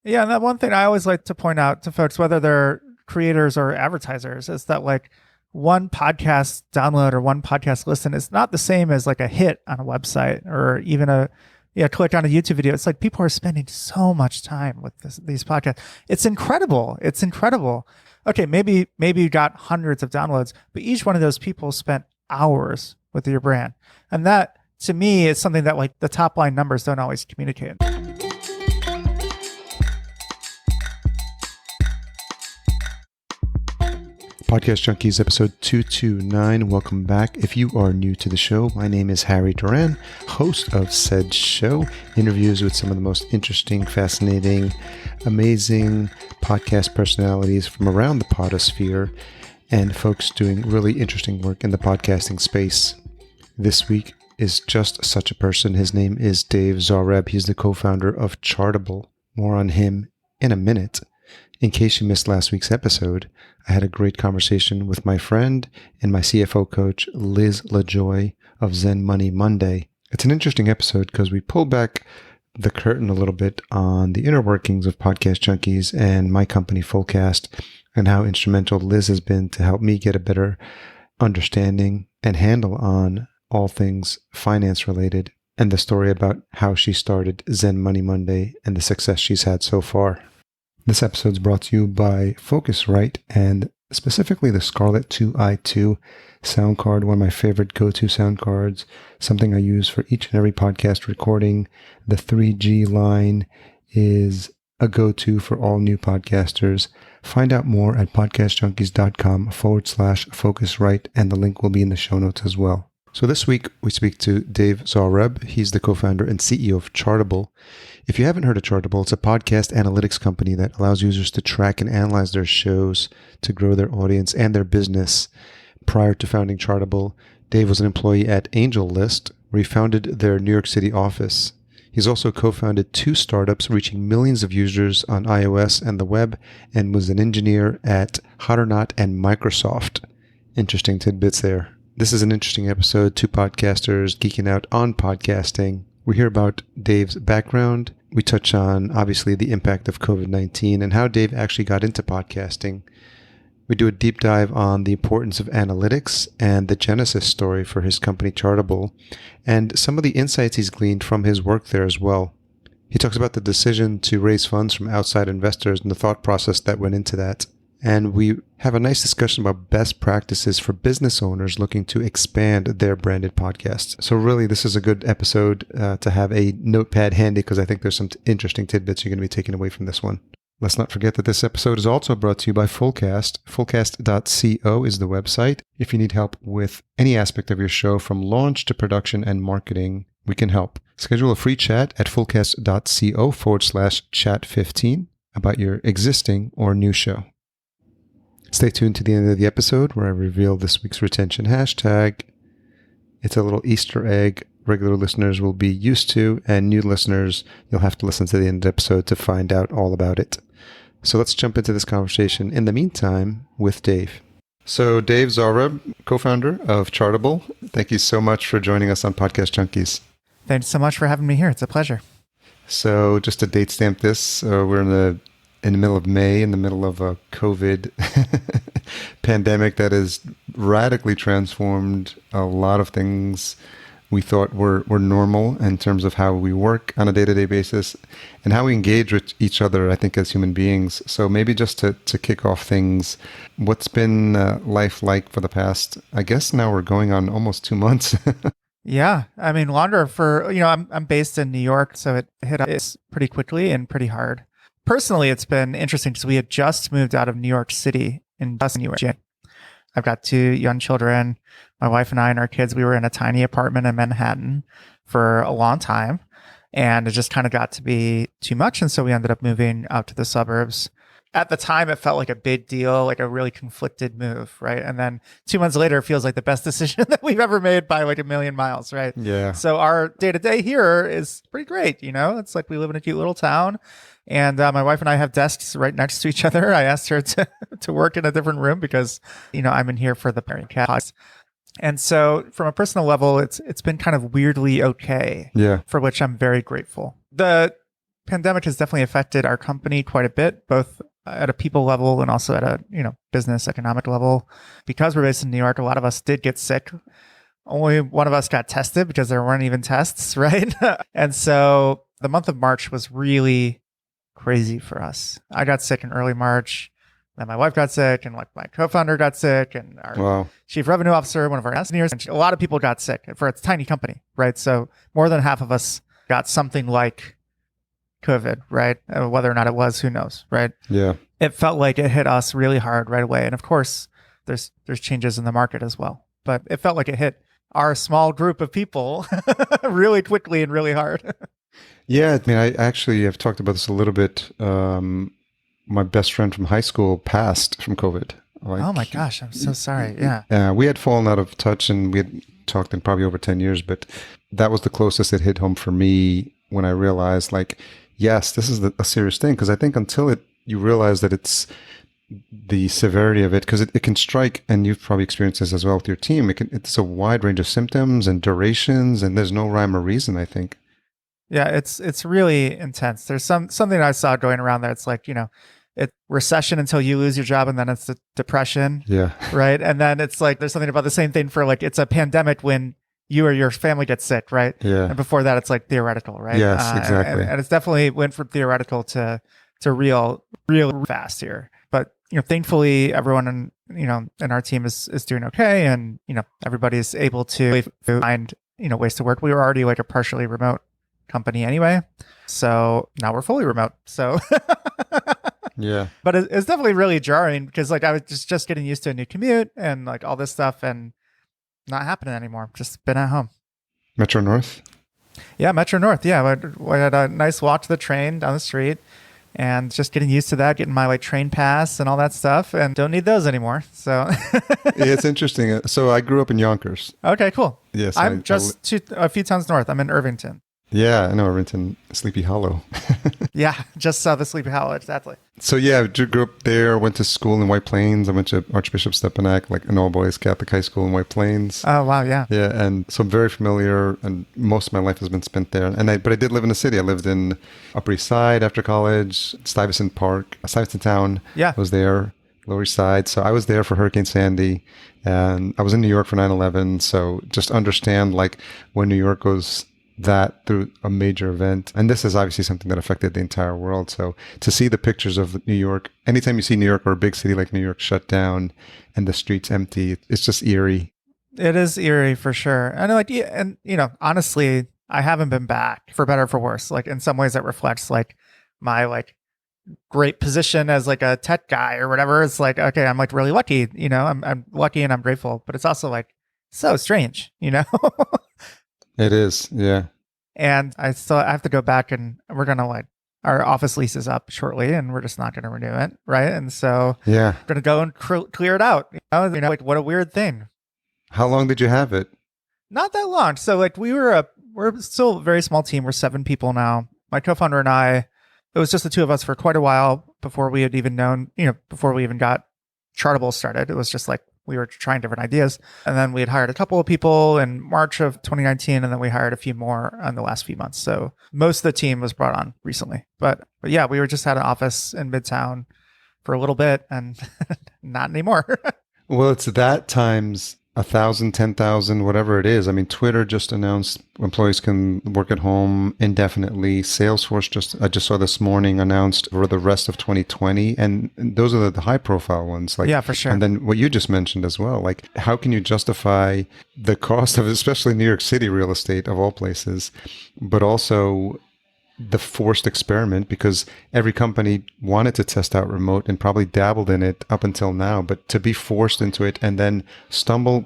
Yeah, and that one thing I always like to point out to folks, whether they're creators or advertisers, is that like one podcast download or one podcast listen is not the same as like a hit on a website or even a click on a YouTube video. It's like people are spending so much time with these podcasts. It's incredible. It's incredible. Okay, maybe you got hundreds of downloads, but each one of those people spent hours with your brand. And that to me is something that like the top line numbers don't always communicate. Podcast Junkies, episode 229. Welcome back. If you are new to the show, my name is Harry Duran, host of said show. Interviews with some of the most interesting, fascinating, amazing podcast personalities from around the podosphere and folks doing really interesting work in the podcasting space. This week is just such a person. His name is Dave Zohrob. He's the co-founder of Chartable. More on him in a minute. In case you missed last week's episode, I had a great conversation with my friend and my CFO coach, Liz LaJoy of Zen Money Monday. It's an interesting episode because we pulled back the curtain a little bit on the inner workings of Podcast Junkies and my company, Fullcast, and how instrumental Liz has been to help me get a better understanding and handle on all things finance related, and the story about how she started Zen Money Monday and the success she's had so far. This episode is brought to you by Focusrite and specifically the Scarlett 2i2 sound card, one of my favorite go-to sound cards, something I use for each and every podcast recording. The 3G line is a go-to for all new podcasters. Find out more at podcastjunkies.com/Focusrite, and the link will be in the show notes as well. So this week, we speak to Dave Zohrob. He's the co-founder and CEO of Chartable. If you haven't heard of Chartable, it's a podcast analytics company that allows users to track and analyze their shows to grow their audience and their business. Prior to founding Chartable, Dave was an employee at AngelList, where he founded their New York City office. He's also co-founded 2 startups reaching millions of users on iOS and the web, and was an engineer at HOTorNOT and Microsoft. Interesting tidbits there. This is an interesting episode, 2 podcasters geeking out on podcasting. We hear about Dave's background. We touch on, obviously, the impact of COVID-19 and how Dave actually got into podcasting. We do a deep dive on the importance of analytics and the genesis story for his company, Chartable, and some of the insights he's gleaned from his work there as well. He talks about the decision to raise funds from outside investors and the thought process that went into that. And we have a nice discussion about best practices for business owners looking to expand their branded podcasts. So really, this is a good episode to have a notepad handy because I think there's some interesting tidbits you're going to be taking away from this one. Let's not forget that this episode is also brought to you by Fullcast. Fullcast.co is the website. If you need help with any aspect of your show, from launch to production and marketing, we can help. Schedule a free chat at fullcast.co/chat15 about your existing or new show. Stay tuned to the end of the episode where I reveal this week's retention hashtag. It's a little Easter egg regular listeners will be used to, and new listeners, you'll have to listen to the end of the episode to find out all about it. So let's jump into this conversation in the meantime with Dave. So Dave Zohrob, co-founder of Chartable, thank you so much for joining us on Podcast Junkies. Thanks so much for having me here. It's a pleasure. So just to date stamp this, we're in the middle of May, in the middle of a COVID pandemic that has radically transformed a lot of things we thought were normal in terms of how we work on a day-to-day basis and how we engage with each other, I think, as human beings. So maybe just to kick off things, what's been life like for the past, I guess now we're going on almost 2 months. Yeah, I mean, longer for, I'm based in New York, so it hit us pretty quickly and pretty hard. Personally, it's been interesting because we had just moved out of New York City in January. I've got 2 young children. My wife and I and our kids, we were in a tiny apartment in Manhattan for a long time, and it just kind of got to be too much. And so we ended up moving out to the suburbs. At the time, it felt like a big deal, like a really conflicted move, right? And then 2 months later, it feels like the best decision that we've ever made by like a million miles, right? Yeah. So our day-to-day here is pretty great, It's like we live in a cute little town. And my wife and I have desks right next to each other. I asked her to work in a different room because, I'm in here for the parent cast. And so from a personal level, it's been kind of weirdly okay. Yeah. For which I'm very grateful. The pandemic has definitely affected our company quite a bit, both at a people level and also at a, business economic level. Because we're based in New York, a lot of us did get sick. Only one of us got tested because there weren't even tests, right? And so the month of March was really crazy for us. I got sick in early March. Then my wife got sick, and like my co-founder got sick, and our chief revenue officer, one of our engineers, and a lot of people got sick for its tiny company, right? So more than half of us got something like COVID, right? Whether or not it was, who knows, right? Yeah. It felt like it hit us really hard right away. And of course, there's changes in the market as well. But it felt like it hit our small group of people really quickly and really hard. Yeah, I mean, I actually have talked about this a little bit. My best friend from high school passed from COVID. Oh my gosh, I'm so sorry. Yeah. We had fallen out of touch, and we had talked in probably over 10 years, but that was the closest it hit home for me when I realized, like, yes, this is a serious thing. Because I think until you realize that it's the severity of it, because it can strike, and you've probably experienced this as well with your team. It's a wide range of symptoms and durations, and there's no rhyme or reason, I think. Yeah, it's really intense. There's something I saw going around there. It's like, it's recession until you lose your job, and then it's the depression. Yeah. Right. And then it's like there's something about the same thing for like it's a pandemic when you or your family gets sick, right? Yeah. And before that, it's like theoretical, right? Yes, exactly. And it's definitely went from theoretical to real fast here. But thankfully, everyone in our team is doing okay, and everybody's able to find ways to work. We were already like a partially remote company anyway, so now we're fully remote. So yeah, but it's definitely really jarring because like I was just getting used to a new commute and like all this stuff, and not happening anymore. Just been at home. Metro North. Yeah, Metro North. Yeah, we had a nice walk to the train down the street, and just getting used to that, getting my like train pass and all that stuff, and don't need those anymore. So it's interesting. So I grew up in Yonkers. Okay, cool. Yes, I'm a few towns north. I'm in Irvington. Yeah, I know Irvington, Sleepy Hollow. Yeah, just south of Sleepy Hollow, exactly. So yeah, I grew up there, went to school in White Plains. I went to Archbishop Stepinac, like an all-boys Catholic high school in White Plains. Oh, wow, yeah. Yeah, and so I'm very familiar, and most of my life has been spent there. But I did live in the city. I lived in Upper East Side after college, Stuyvesant Park, Stuyvesant Town. Yeah. I was there, Lower East Side. So I was there for Hurricane Sandy, and I was in New York for 9/11. So just understand, like, when New York goes that through a major event. And this is obviously something that affected the entire world. So to see the pictures of New York, anytime you see New York or a big city like New York shut down and the streets empty, it's just eerie. It is eerie for sure. And honestly, I haven't been back for better or for worse. Like in some ways that reflects like my like great position as like a tech guy or whatever. It's like, okay, I'm like really lucky, I'm lucky and I'm grateful, but it's also like so strange, It is, yeah. And I have to go back, and we're going to like, our office lease is up shortly, and we're just not going to renew it, right? And so yeah, we're going to go and clear it out. Like what a weird thing. How long did you have it? Not that long. So like we're still a very small team. We're 7 people now. My co-founder and I, it was just the two of us for quite a while before we had even known, before we even got Chartable started. It was just like, we were trying different ideas. And then we had hired a couple of people in March of 2019. And then we hired a few more in the last few months. So most of the team was brought on recently. But yeah, we just had an office in Midtown for a little bit and not anymore. Well, it's that times 1,000, 10,000, whatever it is. I mean, Twitter just announced employees can work at home indefinitely. Salesforce I just saw this morning announced for the rest of 2020. And those are the high profile ones. Like, yeah, for sure. And then what you just mentioned as well, like how can you justify the cost of, especially New York City real estate of all places, but also the forced experiment, because every company wanted to test out remote and probably dabbled in it up until now, but to be forced into it and then stumble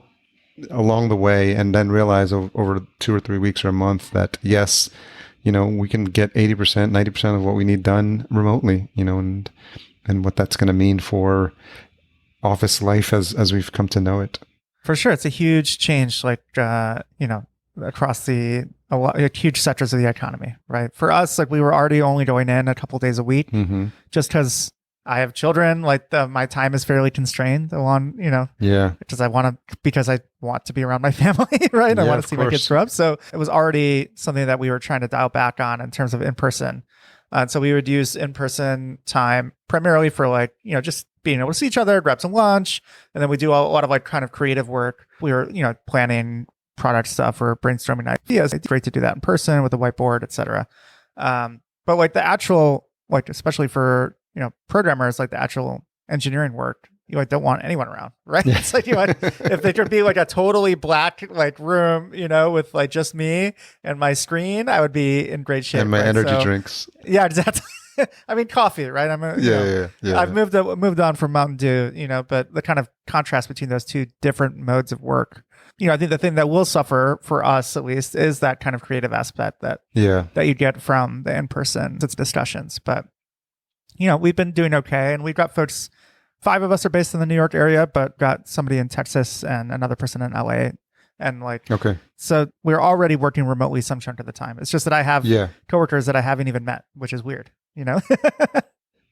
along the way and then realize over 2 or 3 weeks or a month that yes, we can get 80%, 90% of what we need done remotely, and what that's going to mean for office life as we've come to know it. For sure. It's a huge change, like, across huge sectors of the economy, right? For us, like we were already only going in a couple days a week, just because I have children. Like my time is fairly constrained along, yeah, because I want to be around my family, right? Yeah, I want to see my kids grow up. So it was already something that we were trying to dial back on in terms of in person. So we would use in-person time primarily for like, just being able to see each other, grab some lunch. And then we do a lot of like kind of creative work. We were, planning product stuff or brainstorming ideas. It's great to do that in person with a whiteboard, et cetera. But like the actual, like, especially for, programmers, like the actual engineering work, you like don't want anyone around, right? Yeah. It's like if they could be like a totally black like room, with like just me and my screen, I would be in great shape. And my right? energy drinks. Yeah, exactly. I mean, coffee, right? Yeah. I've moved on from Mountain Dew, but the kind of contrast between those two different modes of work, I think the thing that will suffer for us at least is that kind of creative aspect that you get from the in-person discussions. But we've been doing okay, and we've got folks. 5 of us are based in the New York area, but got somebody in Texas and another person in LA. And so we're already working remotely some chunk of the time. It's just that I have coworkers that I haven't even met, which is weird, That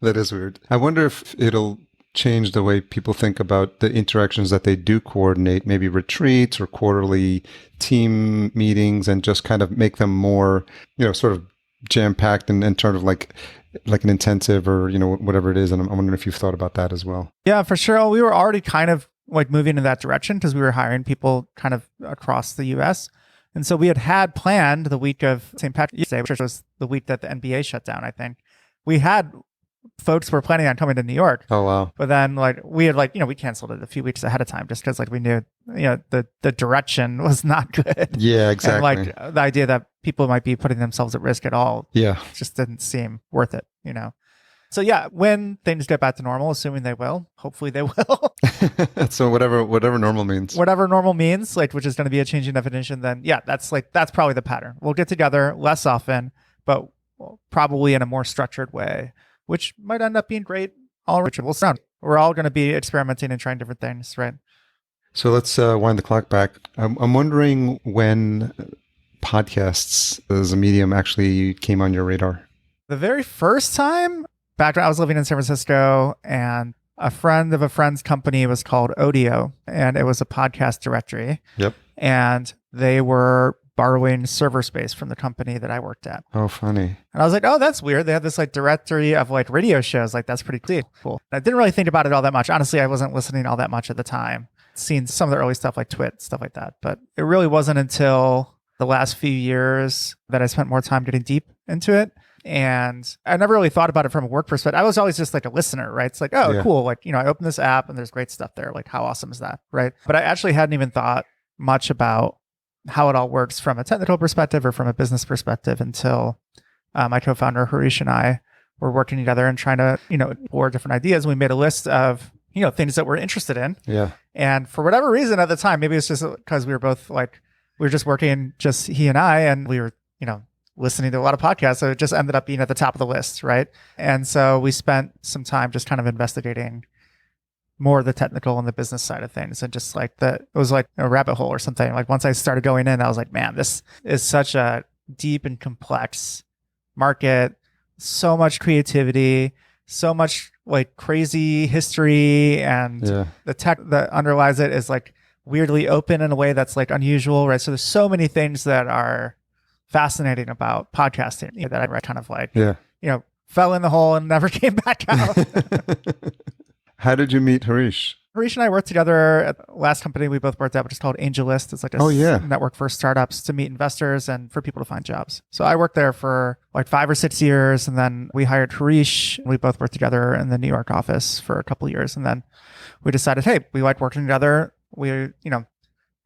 is weird. I wonder if it'll change the way people think about the interactions that they do coordinate, maybe retreats or quarterly team meetings, and just kind of make them more, sort of jam-packed and sort of like an intensive or, whatever it is. And I'm wondering if you've thought about that as well. Yeah, for sure. We were already kind of like moving in that direction because we were hiring people kind of across the US. And so we had planned the week of St. Patrick's Day, which was the week that the NBA shut down, I think. We had folks were planning on coming to New York. Oh, wow. But then we had we canceled it a few weeks ahead of time just because we knew, the direction was not good. Yeah, exactly. And the idea that people might be putting themselves at risk at all just didn't seem worth it, So yeah, when things get back to normal, assuming they will, hopefully they will. So whatever normal means. Whatever normal means, which is going to be a changing definition, then that's probably the pattern. We'll get together less often, but probably in a more structured way, which might end up being great. We're all going to be experimenting and trying different things, right? So let's wind the clock back. I'm wondering when podcasts as a medium actually came on your radar. The very first time, back when I was living in San Francisco, and a friend of a friend's company was called Odeo, and it was a podcast directory. Yep. And they were borrowing server space from the company that I worked at. Oh, funny. And I was like, oh, that's weird. They have this directory of radio shows. That's pretty cool. And I didn't really think about it all that much. Honestly, I wasn't listening all that much at the time. Seen some of the early stuff like Twit, stuff like that. But it really wasn't until the last few years that I spent more time getting deep into it. And I never really thought about it from a work perspective. I was always just a listener, right? It's cool. I open this app and there's great stuff there. How awesome is that, right? But I actually hadn't even thought much about how it all works from a technical perspective or from a business perspective until my co-founder Harish and I were working together and trying to, explore different ideas. We made a list of, things that we're interested in. Yeah. And for whatever reason at the time, maybe it's just because we were both we were just working, just he and I, and we were, listening to a lot of podcasts. So it just ended up being at the top of the list, right? And so we spent some time just kind of investigating more of the technical and the business side of things, and just it was like a rabbit hole or something. Once I started going in, I was like, man, this is such a deep and complex market, so much creativity, so much crazy history, and the tech that underlies it is weirdly open in a way that's unusual, right? So there's so many things that are fascinating about podcasting that I kind of fell in the hole and never came back out. How did you meet Harish? Harish and I worked together at the last company we both worked at, which is called AngelList. It's a network for startups to meet investors and for people to find jobs. So I worked there for 5 or 6 years, and then we hired Harish. We both worked together in the New York office for a couple of years, and then we decided, hey, we like working together. We're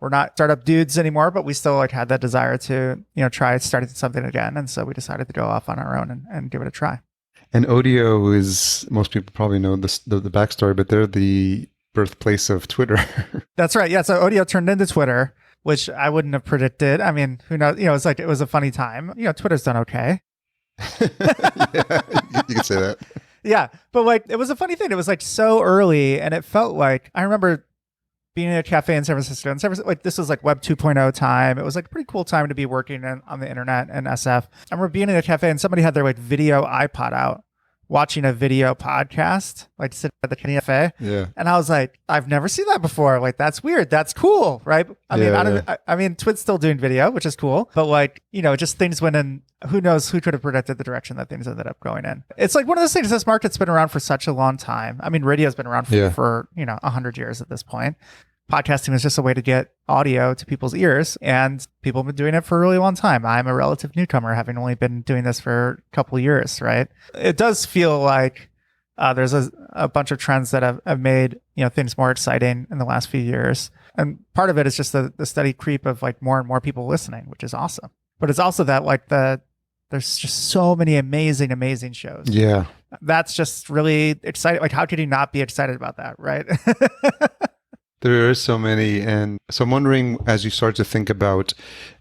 not startup dudes anymore, but we still had that desire to try starting something again, and so we decided to go off on our own and give it a try. And Odeo is, most people probably know the backstory, but they're the birthplace of Twitter. That's right. Yeah. So Odeo turned into Twitter, which I wouldn't have predicted. I mean, who knows? It was a funny time. Twitter's done okay. Yeah, you could say that. Yeah. But it was a funny thing. It was so early, and it felt I remember being in a cafe in San Francisco. And this was Web 2.0 time. It was a pretty cool time to be working on the internet and SF. I remember being in a cafe and somebody had their video iPod out watching a video podcast, like sitting at the cafe. Yeah. And I was like, I've never seen that before. Like, that's weird. That's cool, right? I mean, Twit's still doing video, which is cool. But like, just things went in. Who knows who could have predicted the direction that things ended up going in? It's like one of those things. This market's been around for such a long time. I mean, radio's been around for 100 years at this point. Podcasting is just a way to get audio to people's ears, and people have been doing it for a really long time. I'm a relative newcomer, having only been doing this for a couple of years, right? It does feel like there's a bunch of trends that have made things more exciting in the last few years, and part of it is just the steady creep of like more and more people listening, which is awesome. But it's also that like there's just so many amazing shows. Yeah, that's just really exciting. Like, how could you not be excited about that, right? There are so many. And so I'm wondering, as you start to think about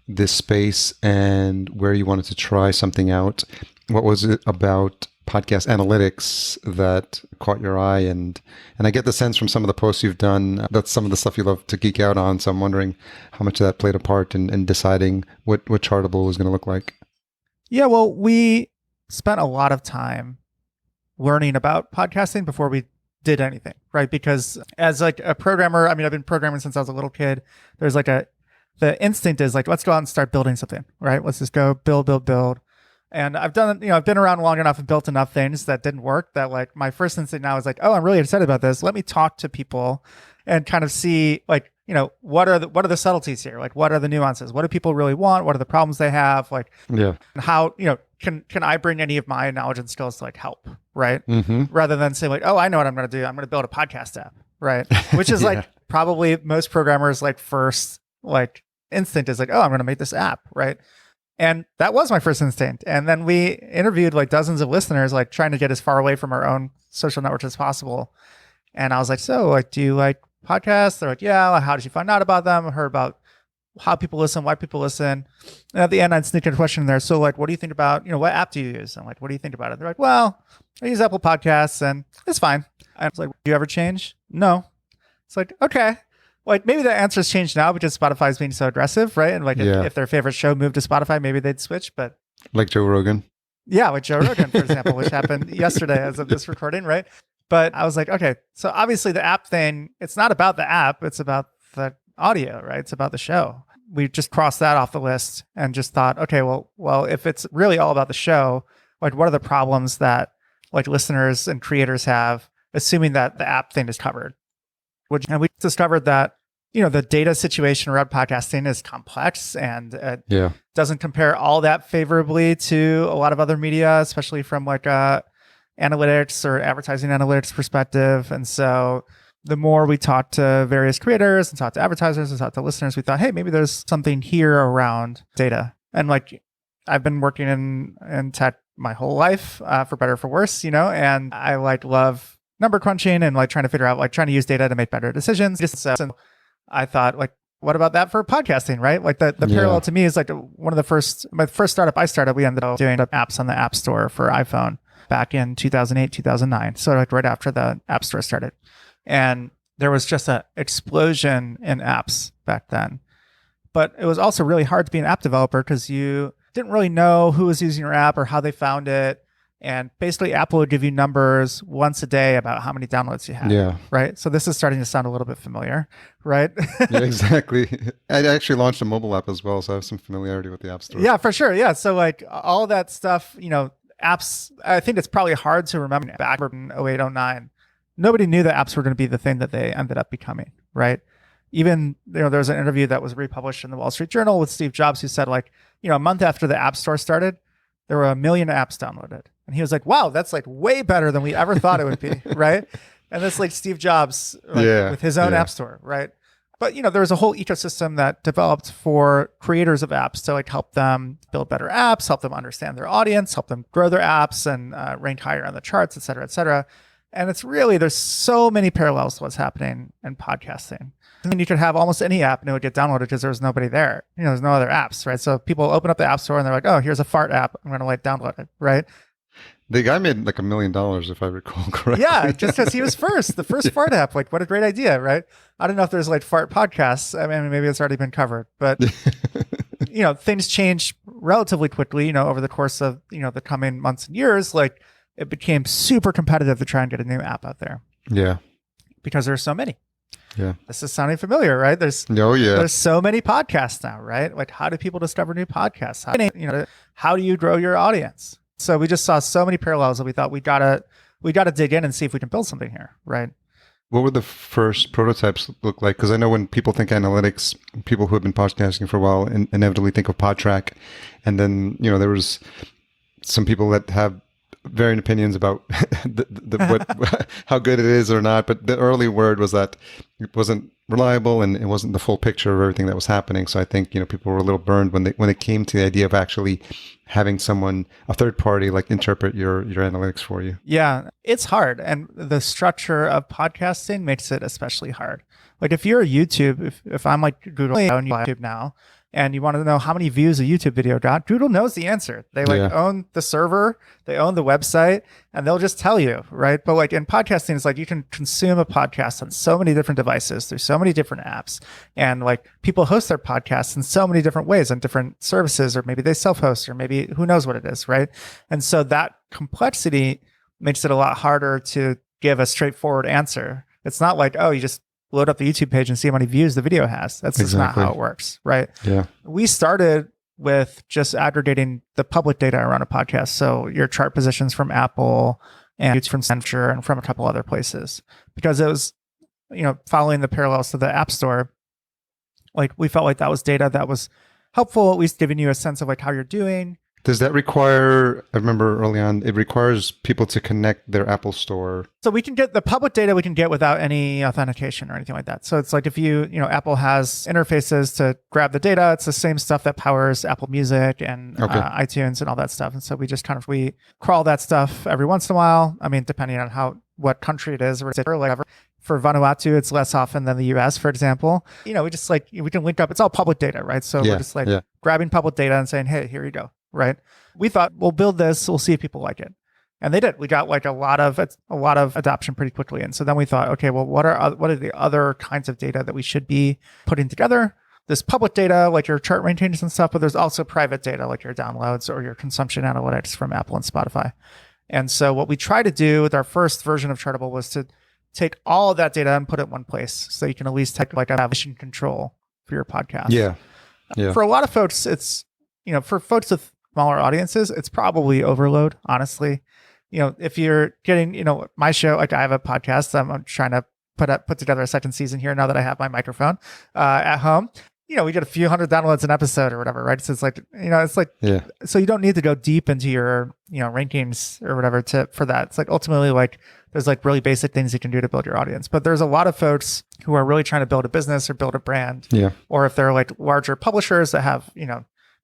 this space and where you wanted to try something out, what was it about podcast analytics that caught your eye? And I get the sense from some of the posts you've done, that's some of the stuff you love to geek out on. So I'm wondering how much of that played a part in deciding what Chartable was going to look like. Yeah, well, we spent a lot of time learning about podcasting before we did anything, right? Because as like a programmer, I mean, I've been programming since I was a little kid. There's like the instinct is like, let's go out and start building something, right? Let's just go build. And I've done, I've been around long enough and built enough things that didn't work that like my first instinct now is like, oh, I'm really excited about this. Let me talk to people and kind of see like, what are the subtleties here? Like, what are the nuances? What do people really want? What are the problems they have? Like, how, can I bring any of my knowledge and skills to like help, right? Mm-hmm. Rather than say like, oh, I know what I'm going to do. I'm going to build a podcast app, right? Which is like probably most programmers like first like instinct is like, oh, I'm going to make this app, right? And that was my first instinct. And then we interviewed like dozens of listeners, like trying to get as far away from our own social networks as possible. And I was like, so like, do you like podcasts? They're like, yeah. How did you find out about them? I heard about how people listen, why people listen. And at the end, I'd sneak in a question in there. So like, what do you think about, what app do you use? And like, what do you think about it? They're like, well, I use Apple Podcasts and it's fine. I was like, do you ever change? No. It's like, okay. Like maybe the answer's changed now because Spotify's being so aggressive, right? And like if their favorite show moved to Spotify, maybe they'd switch, but. Like Joe Rogan. Yeah, like Joe Rogan, for example, which happened yesterday as of this recording, right? But I was like, okay, so obviously the app thing, it's not about the app, it's about the audio, right? It's about the show. We just crossed that off the list and just thought, okay, well, if it's really all about the show, like what are the problems that like listeners and creators have, assuming that the app thing is covered? And we discovered that, the data situation around podcasting is complex and it doesn't compare all that favorably to a lot of other media, especially from like analytics or advertising analytics perspective. And so the more we talked to various creators and talked to advertisers and talked to listeners, we thought, hey, maybe there's something here around data. And like, I've been working in tech my whole life, for better or for worse, and I like love number crunching and like trying to figure out, like trying to use data to make better decisions. So I thought like, what about that for podcasting, right? Like the parallel to me is like my first startup I started, we ended up doing apps on the App Store for iPhone back in 2008, 2009. So like right after the App Store started. And there was just an explosion in apps back then. But it was also really hard to be an app developer because you didn't really know who was using your app or how they found it. And basically Apple would give you numbers once a day about how many downloads you had. Yeah. Right. So this is starting to sound a little bit familiar, right? Yeah, exactly. I actually launched a mobile app as well, so I have some familiarity with the App Store. Yeah, for sure. Yeah. So like all that stuff, apps, I think it's probably hard to remember back in 08, 09. Nobody knew that apps were going to be the thing that they ended up becoming, right? Even, there was an interview that was republished in the Wall Street Journal with Steve Jobs who said like, a month after the App Store started, there were 1 million apps downloaded. And he was like, wow, that's like way better than we ever thought it would be, right? And that's like Steve Jobs with his own App Store, right? But, there was a whole ecosystem that developed for creators of apps to like help them build better apps, help them understand their audience, help them grow their apps and rank higher on the charts, et cetera, et cetera. And it's really, there's so many parallels to what's happening in podcasting. And you could have almost any app and it would get downloaded because there was nobody there. There's no other apps, right? So people open up the App Store and they're like, oh, here's a fart app. I'm going to like download it, right? The guy made like $1 million, if I recall correctly. Yeah, just because he was the first fart app. Like, what a great idea, right? I don't know if there's like fart podcasts. I mean, maybe it's already been covered, but things change relatively quickly. Over the course of the coming months and years. Like, it became super competitive to try and get a new app out there Yeah. because there's so many. Yeah. This is sounding familiar, right? There's so many podcasts now, right? Like, how do people discover new podcasts? How do you grow your audience? So we just saw so many parallels that we thought we gotta dig in and see if we can build something here, right? What would the first prototypes look like? Because I know when people think analytics, people who have been podcasting for a while inevitably think of PodTrack. And then, there was some people that have varying opinions about how good it is or not. But the early word was that it wasn't reliable and it wasn't the full picture of everything that was happening. So I think, people were a little burned when it came to the idea of actually having someone, a third party, like interpret your analytics for you. Yeah, it's hard. And the structure of podcasting makes it especially hard. Like if you're a YouTube, if I'm like Google, I own YouTube now, and you want to know how many views a YouTube video got, Google knows the answer. They own the server, they own the website, and they'll just tell you, right? But like in podcasting, it's like you can consume a podcast on so many different devices through so many different apps. And like people host their podcasts in so many different ways on different services, or maybe they self-host, or maybe who knows what it is, right? And so that complexity makes it a lot harder to give a straightforward answer. It's not like, oh, you just load up the YouTube page and see how many views the video has. That's just not how it works, right? Yeah. We started with just aggregating the public data around a podcast. So your chart positions from Apple and it's from Accenture and from a couple other places, because it was, following the parallels to the App Store. Like we felt like that was data that was helpful, at least giving you a sense of like how you're doing. Does that require, I remember early on, it requires people to connect their Apple Store. So we can get the public data we can get without any authentication or anything like that. So it's like if Apple has interfaces to grab the data, it's the same stuff that powers Apple Music and iTunes and all that stuff. And so we just we crawl that stuff every once in a while. I mean, depending on what country it is or whatever. For Vanuatu, it's less often than the US, for example. We just we can link up. It's all public data, right? So we're just grabbing public data and saying, hey, here you go. Right. We thought we'll build this. We'll see if people like it. And they did. We got like a lot of adoption pretty quickly. And so then we thought, okay, well, what are the other kinds of data that we should be putting together? There's public data, like your chart ranges and stuff, but there's also private data, like your downloads or your consumption analytics from Apple and Spotify. And so what we tried to do with our first version of Chartable was to take all of that data and put it in one place, so you can at least take like a mission control for your podcast. Yeah. For a lot of folks, it's, for folks with smaller audiences, it's probably overload, honestly. If you're getting, my show, like I have a podcast, I'm trying to put together a second season here now that I have my microphone at home. We get a few hundred downloads an episode or whatever, right? So it's like, so you don't need to go deep into your, rankings or whatever for that. It's like ultimately like there's like really basic things you can do to build your audience. But there's a lot of folks who are really trying to build a business or build a brand. Yeah. Or if they're like larger publishers that have,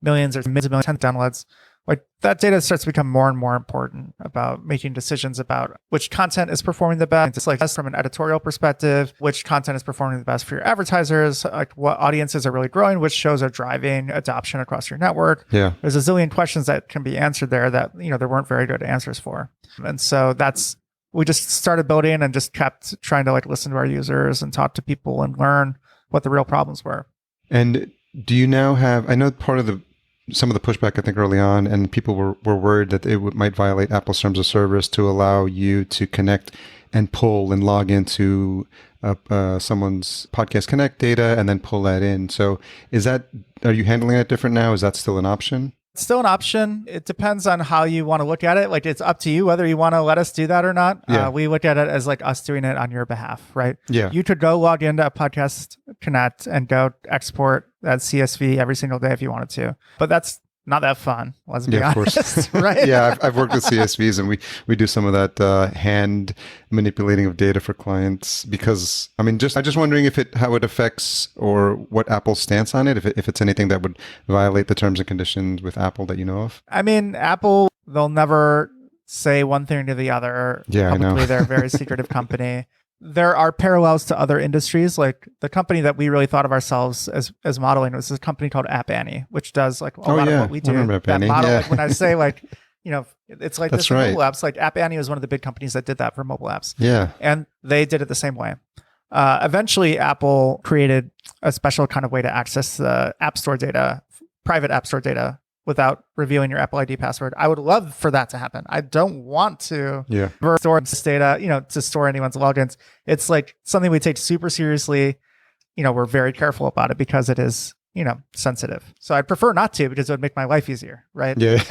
millions or millions of downloads, like that data starts to become more and more important about making decisions about which content is performing the best. It's like from an editorial perspective, which content is performing the best for your advertisers, like what audiences are really growing, which shows are driving adoption across your network. Yeah. There's a zillion questions that can be answered there that, there weren't very good answers for. And so we just started building and just kept trying to like listen to our users and talk to people and learn what the real problems were. And do you now have, I know part of some of the pushback, I think early on, and people were worried that it might violate Apple's terms of service to allow you to connect and pull and log into someone's Podcast Connect data and then pull that in. So are you handling that different now? Is that still an option? It's still an option. It depends on how you want to look at it. Like it's up to you whether you want to let us do that or not. Yeah. We look at it as like us doing it on your behalf, right? Yeah. You could go log into a Podcast Connect and go export that CSV every single day if you wanted to. But that's not that fun, let's be honest. Of course. Right? Yeah, I've worked with CSVs and we do some of that hand manipulating of data for clients because, I'm just wondering how it affects or what Apple's stance on it, if it's anything that would violate the terms and conditions with Apple that you know of. Apple, they'll never say one thing to the other. Yeah, publicly. I know. They're a very secretive company. There are parallels to other industries. Like the company that we really thought of ourselves as modeling was a company called App Annie, which does like a lot of what we do. I remember App Annie. Like, when I say like, it's like this for mobile apps. Like App Annie was one of the big companies that did that for mobile apps. Yeah. And they did it the same way. Eventually, Apple created a special kind of way to access the App Store data, private App Store data without revealing your Apple ID password. I would love for that to happen. I don't want to store this data, to store anyone's logins. It's like something we take super seriously. We're very careful about it because it is, sensitive. So I'd prefer not to because it would make my life easier, right? Yeah.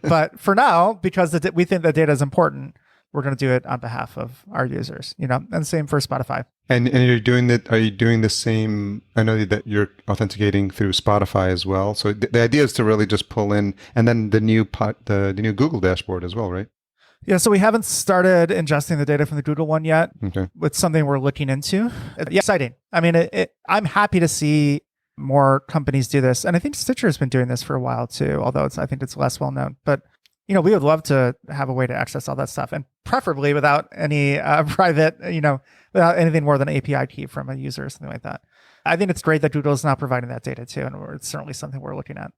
But for now, because we think that data is important, we're going to do it on behalf of our users, and same for Spotify. And you're doing that. Are you doing the same? I know that you're authenticating through Spotify as well. So the idea is to really just pull in, and then the new Google dashboard as well, right? Yeah. So we haven't started ingesting the data from the Google one yet. Okay. It's something we're looking into. Yeah, exciting. I mean, I'm happy to see more companies do this, and I think Stitcher has been doing this for a while too. Although I think it's less well known, but. We would love to have a way to access all that stuff, and preferably without any private, without anything more than an API key from a user or something like that. I think it's great that Google is not providing that data too, and it's certainly something we're looking at.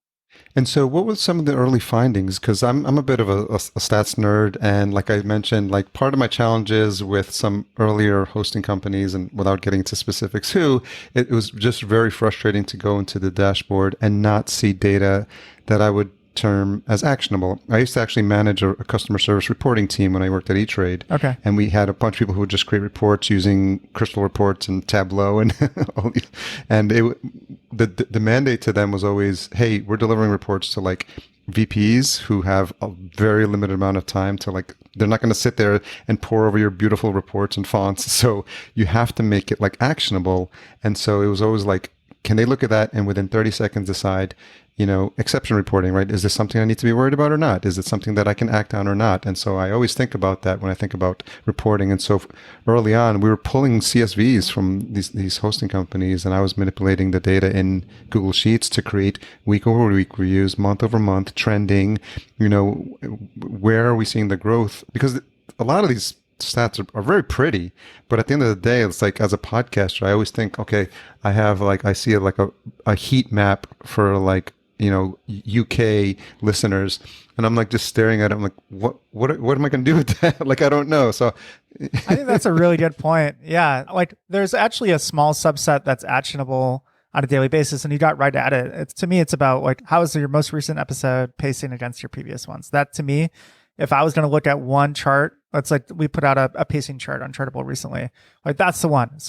And so what were some of the early findings? Because I'm a bit of a stats nerd, and like I mentioned, like part of my challenges with some earlier hosting companies, and without getting into specifics it was just very frustrating to go into the dashboard and not see data that I would term as actionable. I used to actually manage a customer service reporting team when I worked at E-Trade. Okay. And we had a bunch of people who would just create reports using Crystal Reports and Tableau and all these. And the mandate to them was always, hey, we're delivering reports to like VPs who have a very limited amount of time to they're not going to sit there and pore over your beautiful reports and fonts. So you have to make it like actionable. And so it was always like, can they look at that and within 30 seconds decide, exception reporting, right? Is this something I need to be worried about or not? Is it something that I can act on or not? And so I always think about that when I think about reporting. And so early on, we were pulling CSVs from these hosting companies, and I was manipulating the data in Google Sheets to create week over week reviews, month over month, trending, where are we seeing the growth? Because a lot of these stats are very pretty, but at the end of the day, it's like as a podcaster, I always think, okay, I have I see a heat map for UK listeners, and I'm just staring at it. I'm like, what am I going to do with that? I don't know. So I think that's a really good point. Yeah. There's actually a small subset that's actionable on a daily basis, and you got right at it. To me, it's about how is your most recent episode pacing against your previous ones? That to me, if I was going to look at one chart, it's we put out a pacing chart on Chartable recently. That's the one. It's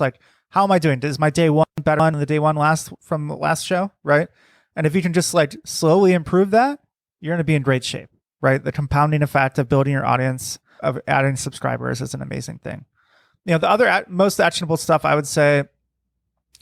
how am I doing? Is my day one better than the day one from the last show? Right. And if you can just slowly improve that, you're going to be in great shape, right? The compounding effect of building your audience, of adding subscribers is an amazing thing. The other most actionable stuff I would say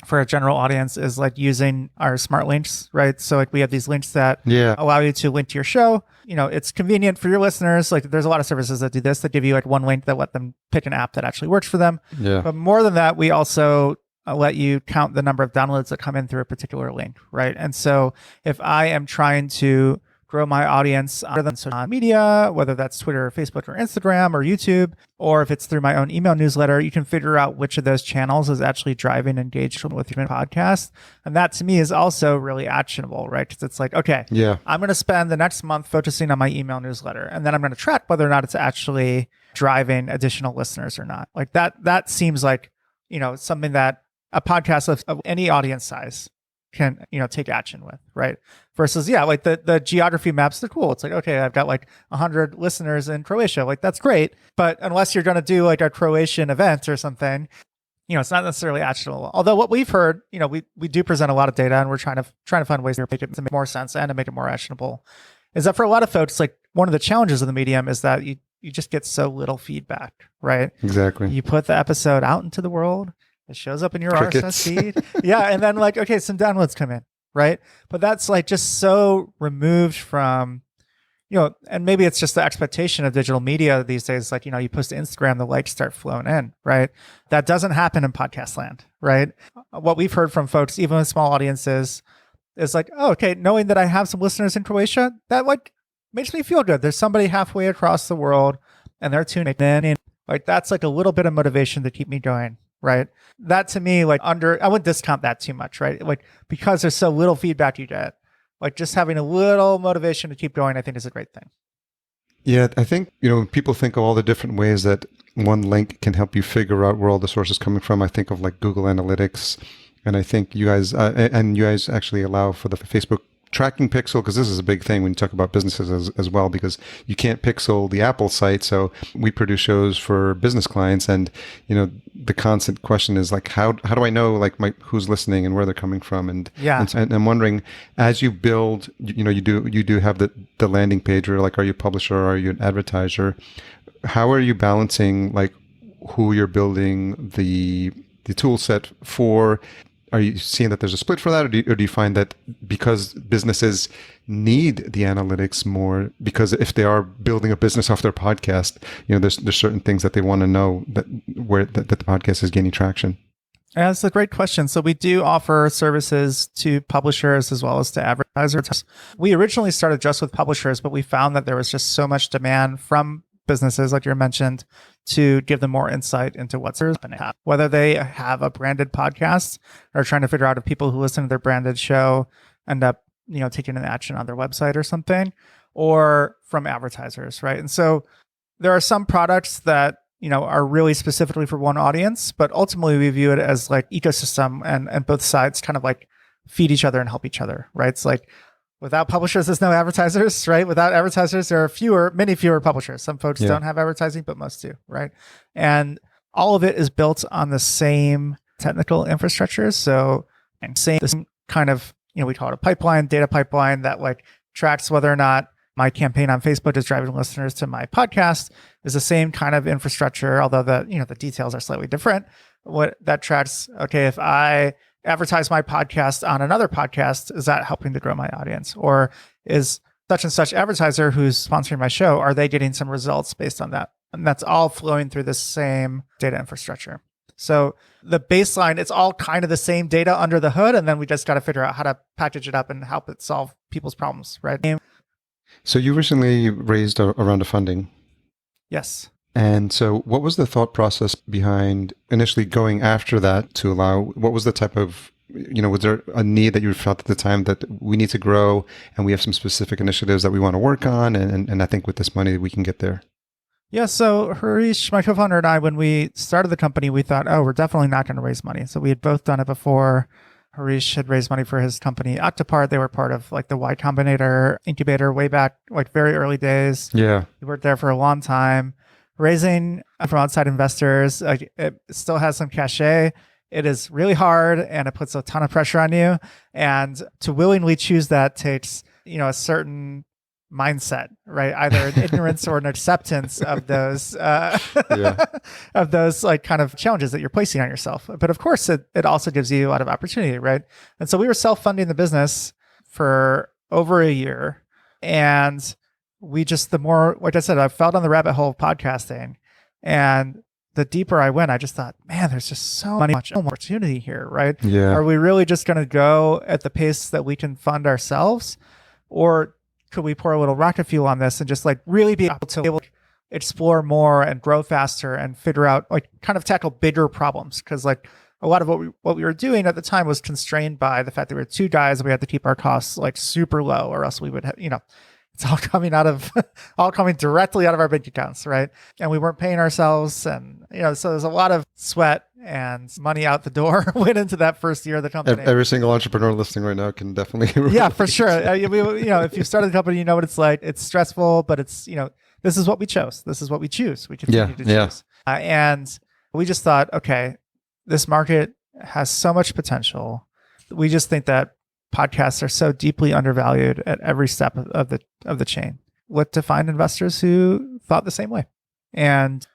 for a general audience is using our smart links, right? So we have these links that allow you to link to your show. It's convenient for your listeners. There's a lot of services that do this, that give you one link that let them pick an app that actually works for them. Yeah. But more than that, we also let you count the number of downloads that come in through a particular link, right? And so if I am trying to grow my audience on social media, whether that's Twitter, or Facebook, or Instagram, or YouTube, or if it's through my own email newsletter, you can figure out which of those channels is actually driving engagement with your podcast. And that to me is also really actionable, right? Because it's okay, I'm going to spend the next month focusing on my email newsletter, and then I'm going to track whether or not it's actually driving additional listeners or not. That seems something that a podcast of any audience size can take action with, right? Versus the geography maps, they're cool. It's okay, I've got 100 listeners in Croatia, that's great, but unless you're going to do a Croatian event or something, it's not necessarily actionable. Although what we've heard, we do present a lot of data, and we're trying to find ways to make it to make more sense and to make it more actionable. Is that for a lot of folks, one of the challenges of the medium is that you just get so little feedback, right? Exactly. You put the episode out into the world, it shows up in your Crickets. RSS feed. Yeah. And then okay, some downloads come in, right? But that's just so removed from, and maybe it's just the expectation of digital media these days. You post to Instagram, the likes start flowing in, right? That doesn't happen in podcast land, right? What we've heard from folks, even with small audiences, is oh, okay, knowing that I have some listeners in Croatia, that makes me feel good. There's somebody halfway across the world and they're tuning in. And that's a little bit of motivation to keep me going. Right. That to me, I wouldn't discount that too much, right? Because there's so little feedback you get, just having a little motivation to keep going, I think is a great thing. Yeah. I think, people think of all the different ways that one link can help you figure out where all the source is coming from. I think of Google Analytics, and I think you guys actually allow for the Facebook tracking pixel, because this is a big thing when you talk about businesses as well, because you can't pixel the Apple site. So we produce shows for business clients, and the constant question is like, how do I know like who's listening and where they're coming from? And and I'm wondering, as you build, you do have the landing page, or like, are you a publisher or are you an advertiser? How are you balancing like who you're building the tool set for? Are you seeing that there's a split for that, or do you find that because businesses need the analytics more, because if they are building a business off their podcast, there's certain things that they want to know that the podcast is gaining traction? Yeah, that's a great question. So we do offer services to publishers as well as to advertisers. We originally started just with publishers, but we found that there was just so much demand from businesses, like you mentioned, to give them more insight into what's happening. Whether they have a branded podcast or trying to figure out if people who listen to their branded show end up, taking an action on their website or something, or from advertisers, right? And so there are some products that, are really specifically for one audience, but ultimately we view it as like ecosystem, and both sides kind of like feed each other and help each other, right? It's like, without publishers, there's no advertisers, right? Without advertisers, there are many fewer publishers. Some folks don't have advertising, but most do, right? And all of it is built on the same technical infrastructure. So, and same kind of, we call it a pipeline, data pipeline that like tracks whether or not my campaign on Facebook is driving listeners to my podcast, is the same kind of infrastructure, although the details are slightly different. What that tracks, okay, if I advertise my podcast on another podcast, is that helping to grow my audience? Or is such and such advertiser who's sponsoring my show, are they getting some results based on that? And that's all flowing through the same data infrastructure. So the baseline, it's all kind of the same data under the hood, and then we just got to figure out how to package it up and help it solve people's problems, right? So you recently raised a round of funding. Yes. And so what was the thought process behind initially going after that to allow, what was the type of, was there a need that you felt at the time that we need to grow and we have some specific initiatives that we want to work on? And I think with this money, we can get there. Yeah. So Harish, my co-founder, and I, when we started the company, we thought, we're definitely not going to raise money. So we had both done it before. Harish had raised money for his company, Octopart. They were part of like the Y Combinator incubator way back, like very early days. Yeah. We worked there for a long time. Raising from outside investors, it still has some cachet. It is really hard and it puts a ton of pressure on you. And to willingly choose that takes, a certain mindset, right? Either an ignorance or an acceptance of those, of those like kind of challenges that you're placing on yourself. But of course, it also gives you a lot of opportunity, right? And so we were self-funding the business for over a year, and we just, the more, like I said, I fell down the rabbit hole of podcasting, and the deeper I went, I just thought, man, there's just so much opportunity here, right? Yeah. Are we really just going to go at the pace that we can fund ourselves? Or could we pour a little rocket fuel on this and just like really be able to explore more and grow faster and figure out, like, kind of tackle bigger problems? Because like a lot of what we were doing at the time was constrained by the fact that we were two guys and we had to keep our costs like super low, or else we would have, it's all coming directly out of our bank accounts, right? And we weren't paying ourselves, and so there's a lot of sweat and money out the door went into that first year of the company. Every single entrepreneur listening right now can definitely yeah, for sure. If you started the company, you know what it's like. It's stressful, but it's this is what we chose. This is what we choose. We continue to choose, and we just thought, okay, this market has so much potential. We just think that podcasts are so deeply undervalued at every step of the chain. Look to find investors who thought the same way. And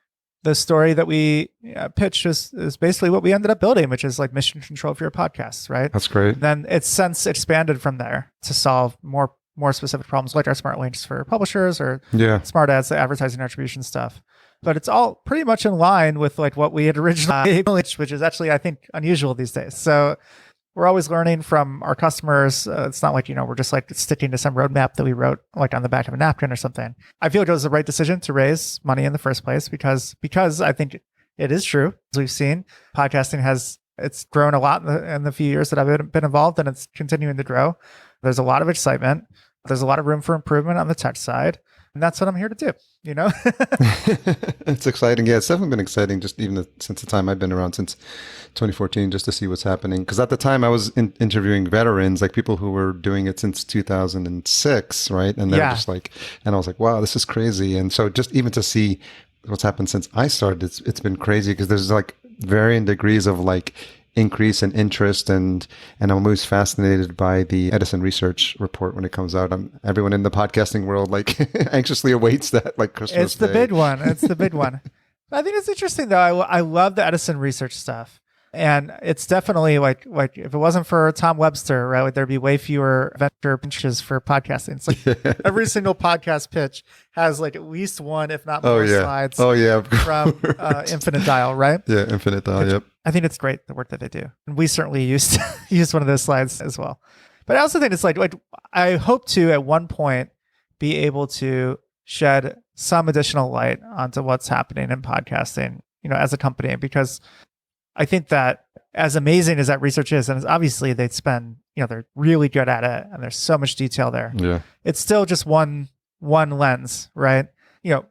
the story that we pitched is basically what we ended up building, which is like mission control for your podcasts, right? That's great. Then it's since expanded from there to solve more specific problems, like our smart links for publishers, or smart ads, the advertising attribution stuff. But it's all pretty much in line with like what we had originally, which is actually, I think, unusual these days. So we're always learning from our customers. It's not like, we're just like sticking to some roadmap that we wrote like on the back of a napkin or something. I feel like it was the right decision to raise money in the first place because I think it is true. As we've seen, podcasting it's grown a lot in the few years that I've been involved, and it's continuing to grow. There's a lot of excitement. There's a lot of room for improvement on the tech side. And that's what I'm here to do, you know? It's exciting. Yeah, it's definitely been exciting just even since the time I've been around, since 2014, just to see what's happening. Because at the time I was interviewing veterans, like people who were doing it since 2006, right? And they're just like, and I was like, wow, this is crazy. And so just even to see what's happened since I started, it's been crazy because there's like varying degrees of like increase in interest, and I'm always fascinated by the Edison research report when it comes out. Everyone in the podcasting world like anxiously awaits that, like Christmas It's the Day. big one. It's the big one. I think it's interesting though. I love the Edison research stuff. And it's definitely like if it wasn't for Tom Webster, right, like there'd be way fewer venture pitches for podcasting. It's like every single podcast pitch has like at least one, if not more, slides. From Infinite Dial, right? Yeah, Infinite Dial. Yep. I think it's great the work that they do, and we certainly used one of those slides as well. But I also think it's like I hope to at one point be able to shed some additional light onto what's happening in podcasting, as a company, because I think that as amazing as that research is, and obviously they spend, they're really good at it, and there's so much detail there. Yeah, it's still just one lens, right?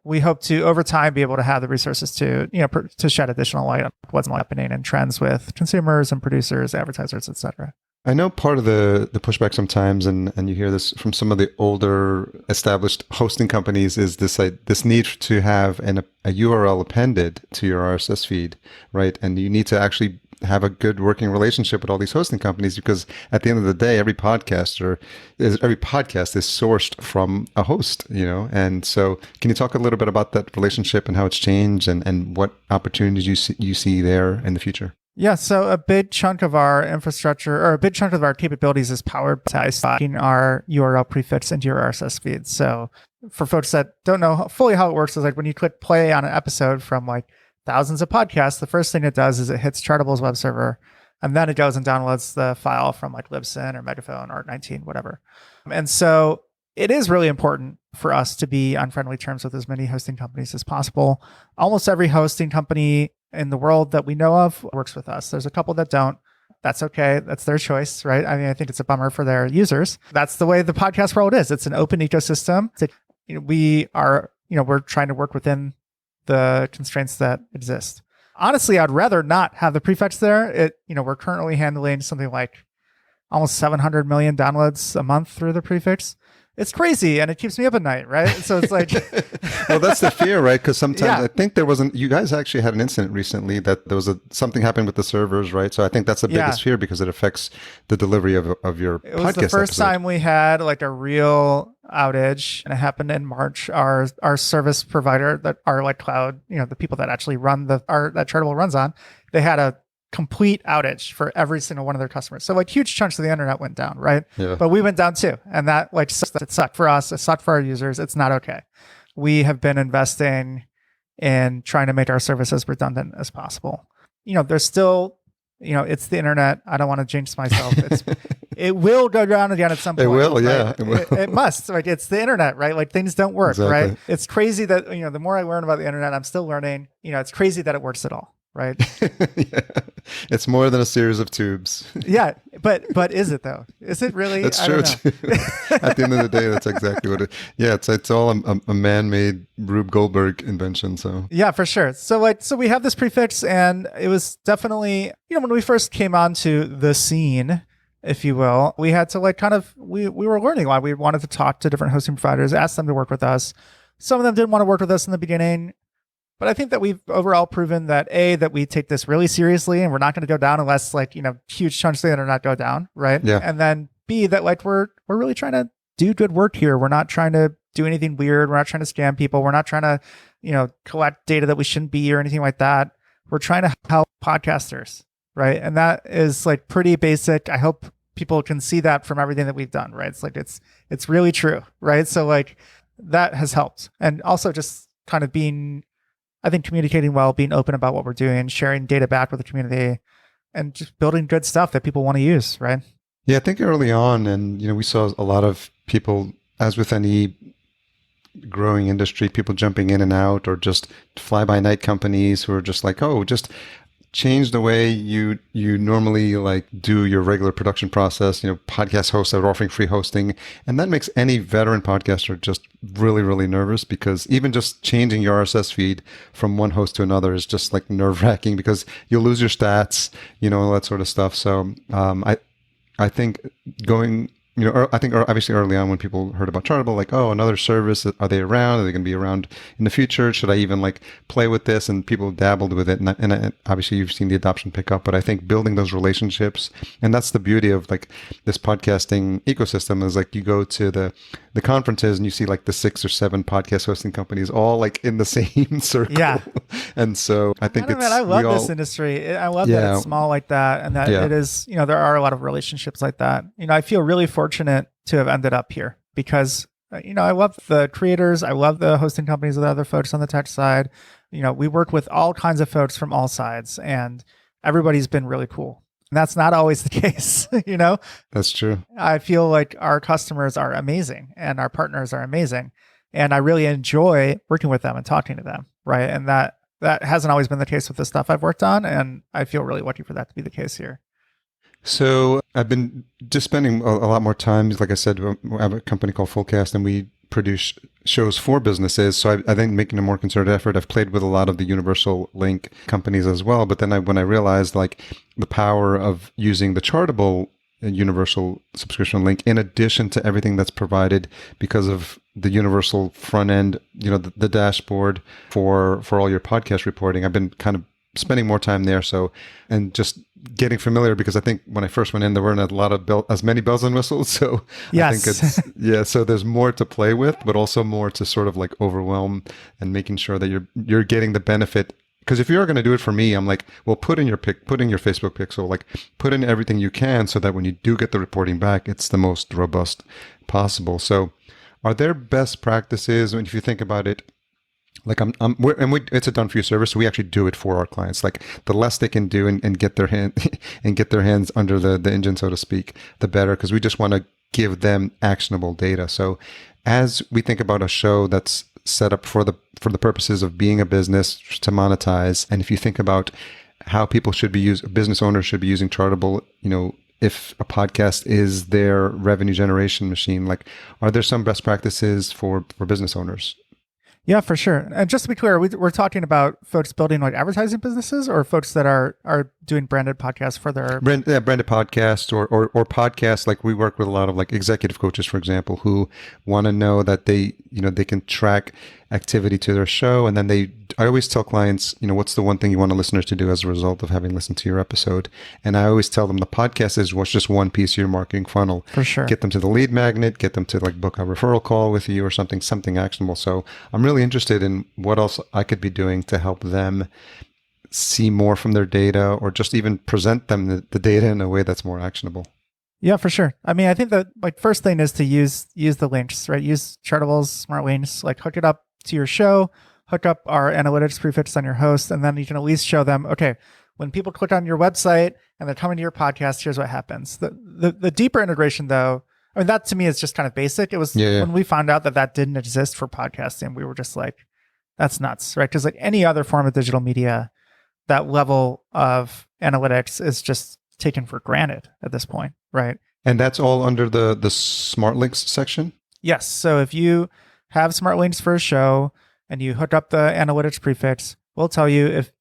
We hope to over time be able to have the resources to, to shed additional light on what's happening and trends with consumers and producers, advertisers, etc. I know part of the pushback sometimes, and you hear this from some of the older established hosting companies, is this need to have a URL appended to your RSS feed, right? And you need to actually have a good working relationship with all these hosting companies, because at the end of the day, every podcast is sourced from a host, And so, can you talk a little bit about that relationship and how it's changed, and what opportunities you see there in the future? Yeah, so a big chunk of our infrastructure, or a big chunk of our capabilities, is powered by stocking our URL prefix into your RSS feed. So for folks that don't know fully how it works, is like when you click play on an episode from like thousands of podcasts, the first thing it does is it hits Chartable's web server, and then it goes and downloads the file from like Libsyn or Megaphone or Art19, whatever. And so it is really important for us to be on friendly terms with as many hosting companies as possible. Almost every hosting company in the world that we know of works with us. There's a couple that don't. That's okay. That's their choice, right? I mean, I think it's a bummer for their users. That's the way the podcast world is. It's an open ecosystem. We are, we're trying to work within the constraints that exist. Honestly, I'd rather not have the prefix there. We're currently handling something like almost 700 million downloads a month through the prefix. It's crazy, and it keeps me up at night, right? So it's like... Well, that's the fear, right? Because sometimes I think you guys actually had an incident recently that there was something happened with the servers, right? So I think that's the biggest fear, because it affects the delivery of your podcast. It was the first time we had like a real outage, and it happened in March. Our service provider, that our like cloud, the people that actually run that Chartable runs on, they had a complete outage for every single one of their customers. So like huge chunks of the internet went down, right? Yeah. But we went down too. And that it sucked for us. It sucked for our users. It's not okay. We have been investing in trying to make our service as redundant as possible. There's still, it's the internet. I don't want to jinx myself. It will go down again at some point. It will, yeah. Right? It will. It must. Like, it's the internet, right? Like, things don't work, Exactly. right? It's crazy that, the more I learn about the internet, I'm still learning, it's crazy that it works at all. Right. Yeah. It's more than a series of tubes. Yeah. But is it though? Is it really? That's true too. At the end of the day, that's exactly what it's all a man-made Rube Goldberg invention. So yeah, for sure. So we have this prefix, and it was definitely, when we first came onto the scene, if you will, we had to we were learning why we wanted to talk to different hosting providers, ask them to work with us. Some of them didn't want to work with us in the beginning. But I think that we've overall proven that that we take this really seriously, and we're not going to go down unless huge chunks of the internet go down, right? Yeah. And then B, that we're really trying to do good work here. We're not trying to do anything weird. We're not trying to scam people. We're not trying to collect data that we shouldn't be or anything like that. We're trying to help podcasters, right? And that is pretty basic. I hope people can see that from everything that we've done, right? It's really true, right? So that has helped, and also just kind of being, I think, communicating well, being open about what we're doing, sharing data back with the community, and just building good stuff that people want to use, right? Yeah, I think early on, and we saw a lot of people, as with any growing industry, people jumping in and out, or just fly-by-night companies who are just like, oh, just change the way you normally like do your regular production process. Podcast hosts are offering free hosting, and that makes any veteran podcaster just really, really nervous, because even just changing your RSS feed from one host to another is just like nerve-wracking, because you'll lose your stats, all that sort of stuff. So I think I think obviously early on when people heard about Chartable, like, oh, another service, are they around? Are they going to be around in the future? Should I even like play with this? And people dabbled with it. And obviously you've seen the adoption pick up, but I think building those relationships, and that's the beauty of like this podcasting ecosystem, is like you go to the conferences and you see like the 6 or 7 podcast hosting companies all like in the same circle. Yeah. And so I think I love this industry. I love that it's small like that, and that it is, there are a lot of relationships like that. I feel really fortunate to have ended up here because, I love the creators. I love the hosting companies with other folks on the tech side. We work with all kinds of folks from all sides, and everybody's been really cool. And that's not always the case, That's true. I feel like our customers are amazing and our partners are amazing. And I really enjoy working with them and talking to them, right? And that hasn't always been the case with the stuff I've worked on. And I feel really lucky for that to be the case here. So I've been just spending a lot more time. Like I said, I have a company called Fullcast, and we produce shows for businesses. So I think making a more concerted effort. I've played with a lot of the universal link companies as well. But then when I realized like the power of using the Chartable universal subscription link in addition to everything that's provided because of the universal front end, the dashboard for all your podcast reporting, I've been kind of spending more time there. So, and just getting familiar, because I think when I first went in, there weren't a lot of as many bells and whistles. So yes. I think so there's more to play with, but also more to sort of like overwhelm and making sure that you're getting the benefit. Because if you're going to do it for me, I'm like, well, put in your Facebook pixel, like put in everything you can so that when you do get the reporting back, it's the most robust possible. So are there best practices? And if you think about it, like it's a done for you service. So we actually do it for our clients. Like the less they can do and get their hands under the engine, so to speak, the better. Because we just want to give them actionable data. So as we think about a show that's set up for the purposes of being a business to monetize, and if you think about how people business owners should be using Chartable, if a podcast is their revenue generation machine, like are there some best practices for business owners? Yeah, for sure. And just to be clear, we're talking about folks building like advertising businesses, or folks that are doing branded podcasts for their branded podcasts or podcasts. Like we work with a lot of like executive coaches, for example, who want to know that they can track activity to their show. And then I always tell clients, what's the one thing you want a listener to do as a result of having listened to your episode? And I always tell them the podcast is just one piece of your marketing funnel. For sure. Get them to the lead magnet, get them to like book a referral call with you or something actionable. So I'm really interested in what else I could be doing to help them see more from their data, or just even present them the data in a way that's more actionable. Yeah, for sure. I mean, I think that like first thing is to use the links, right? Use Chartable's smart links, like hook it up to your show, hook up our analytics prefix on your host, and then you can at least show them, okay, when people click on your website and they're coming to your podcast, here's what happens. The deeper integration though, I mean, that to me is just kind of basic. It was when we found out that didn't exist for podcasting, we were just like, that's nuts, right? Because like any other form of digital media, that level of analytics is just taken for granted at this point, right? And that's all under the smart links section? Yes. So if you have smart links for a show and you hook up the analytics prefix, we'll tell you if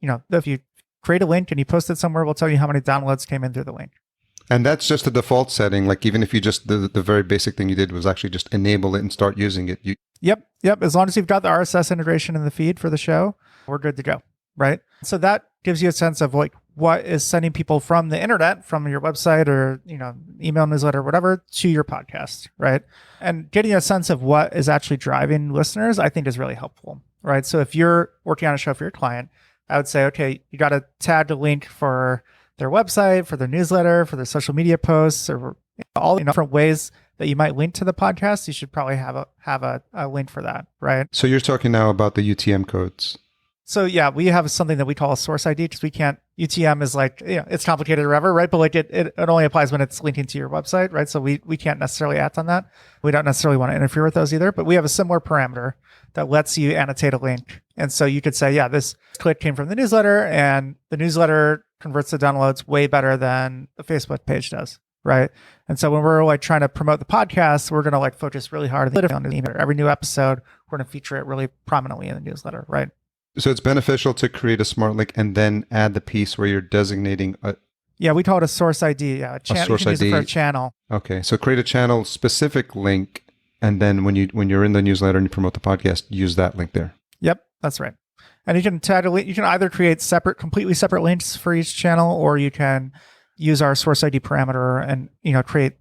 you create a link and you post it somewhere, we'll tell you how many downloads came in through the link. And that's just the default setting. Like even if you just, the very basic thing you did was actually just enable it and start using it. Yep. As long as you've got the RSS integration in the feed for the show, we're good to go. Right. So that gives you a sense of like what is sending people from the internet, from your website or, email newsletter, whatever, to your podcast. Right. And getting a sense of what is actually driving listeners, I think is really helpful. Right. So if you're working on a show for your client, I would say, okay, you got to tag a link for their website, for their newsletter, for their social media posts, or all different ways that you might link to the podcast. You should probably have a link for that. Right. So you're talking now about the UTM codes. So yeah, we have something that we call a source ID because we can't, UTM is like, it's complicated or whatever, right? But like it only applies when it's linking to your website, right? So we can't necessarily act on that. We don't necessarily want to interfere with those either, but we have a similar parameter that lets you annotate a link And so you could say, yeah, this click came from the newsletter, and the newsletter converts the downloads way better than the Facebook page does, right? And so when we're like trying to promote the podcast, we're going to like focus really hard on the email. Every new episode, we're going to feature it really prominently in the newsletter, right? So it's beneficial to create a smart link and then add the piece where you're designating a... Yeah, we call it a source ID. Yeah, a source you can use ID it for a channel. Okay, so create a channel specific link, and then when you're in the newsletter and you promote the podcast, use that link there. Yep, that's right. And you can either create completely separate links for each channel, or you can use our source ID parameter and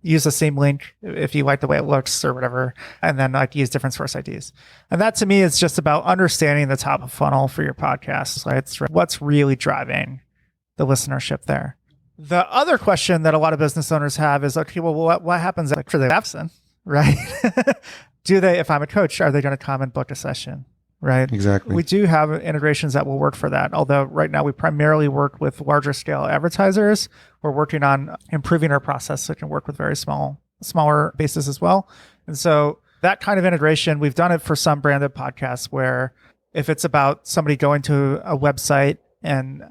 use the same link if you like the way it looks or whatever, and then like use different source IDs. And that to me is just about understanding the top of funnel for your podcast. Right? It's what's really driving the listenership there. The other question that a lot of business owners have is, okay, well, what happens after they absent, right? If I'm a coach, are they going to come and book a session? Right. Exactly. We do have integrations that will work for that. Although right now we primarily work with larger scale advertisers. We're working on improving our process so it can work with very smaller bases as well. And so that kind of integration, we've done it for some branded podcasts where if it's about somebody going to a website and,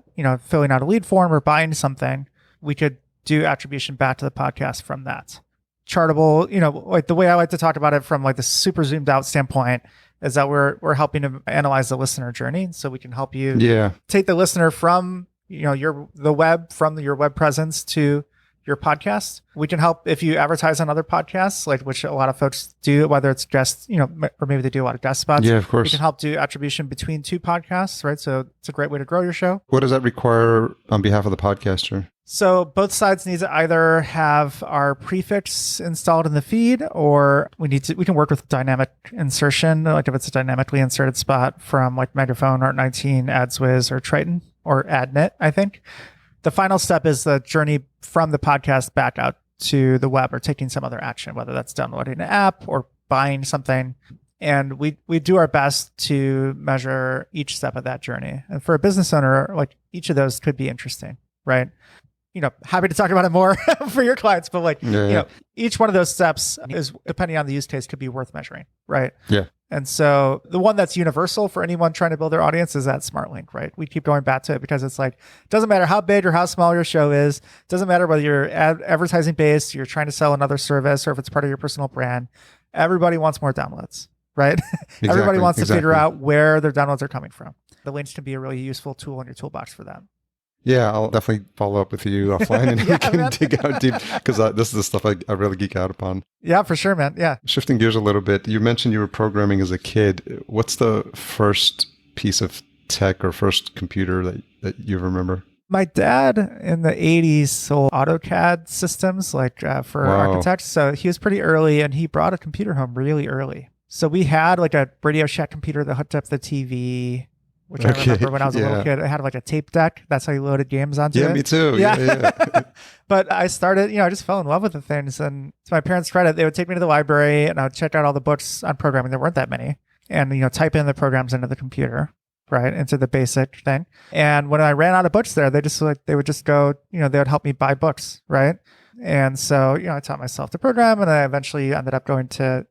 filling out a lead form or buying something, we could do attribution back to the podcast from that. Chartable, like the way I like to talk about it from like the super zoomed out standpoint is that we're helping to analyze the listener journey. So we can help you take the listener from, your web presence to your podcast. We can help if you advertise on other podcasts, like which a lot of folks do, whether it's guest, or maybe they do a lot of guest spots. Yeah, of course. We can help do attribution between two podcasts, right? So it's a great way to grow your show. What does that require on behalf of the podcaster? So both sides need to either have our prefix installed in the feed, or we can work with dynamic insertion, like if it's a dynamically inserted spot from like Megaphone, Art19, AdsWiz, or Triton, or AdNet, I think. The final step is the journey from the podcast back out to the web or taking some other action, whether that's downloading an app or buying something. And we do our best to measure each step of that journey. And for a business owner, like each of those could be interesting, right? Happy to talk about it more for your clients, but each one of those steps is, depending on the use case, could be worth measuring, right? Yeah. And so the one that's universal for anyone trying to build their audience is that smart link, right? We keep going back to it because it's like, it doesn't matter how big or how small your show is. It doesn't matter whether you're advertising based, you're trying to sell another service, or if it's part of your personal brand. Everybody wants more downloads, right? Exactly, everybody wants to figure out where their downloads are coming from. The links can be a really useful tool in your toolbox for that. Yeah, I'll definitely follow up with you offline and we can dig out deep, because this is the stuff I really geek out upon. Yeah, for sure, man. Yeah. Shifting gears a little bit, you mentioned you were programming as a kid. What's the first piece of tech or first computer that you remember? My dad in the 80s sold AutoCAD systems for architects. So he was pretty early, and he brought a computer home really early. So we had like a Radio Shack computer that hooked up the TV, which I remember when I was a little kid. It had like a tape deck. That's how you loaded games onto it. Yeah, me too. Yeah. But I started, I just fell in love with the things. And to my parents' credit, they would take me to the library and I would check out all the books on programming. There weren't that many. And, type in the programs into the computer, right, into the basic thing. And when I ran out of books there, they would just go, they would help me buy books, right? And so, I taught myself to program, and I eventually ended up going to,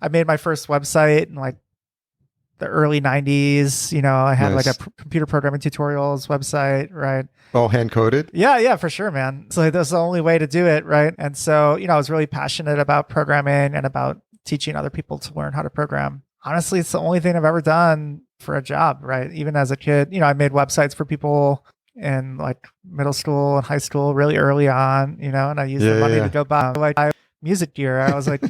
I made my first website in like the early 90s. I had like a computer programming tutorials website, right? All hand coded? Yeah, for sure, man. So that's the only way to do it, right? And so, I was really passionate about programming and about teaching other people to learn how to program. Honestly, it's the only thing I've ever done for a job, right? Even as a kid, I made websites for people in like middle school and high school really early on, and I used the money to go buy music gear. I was like,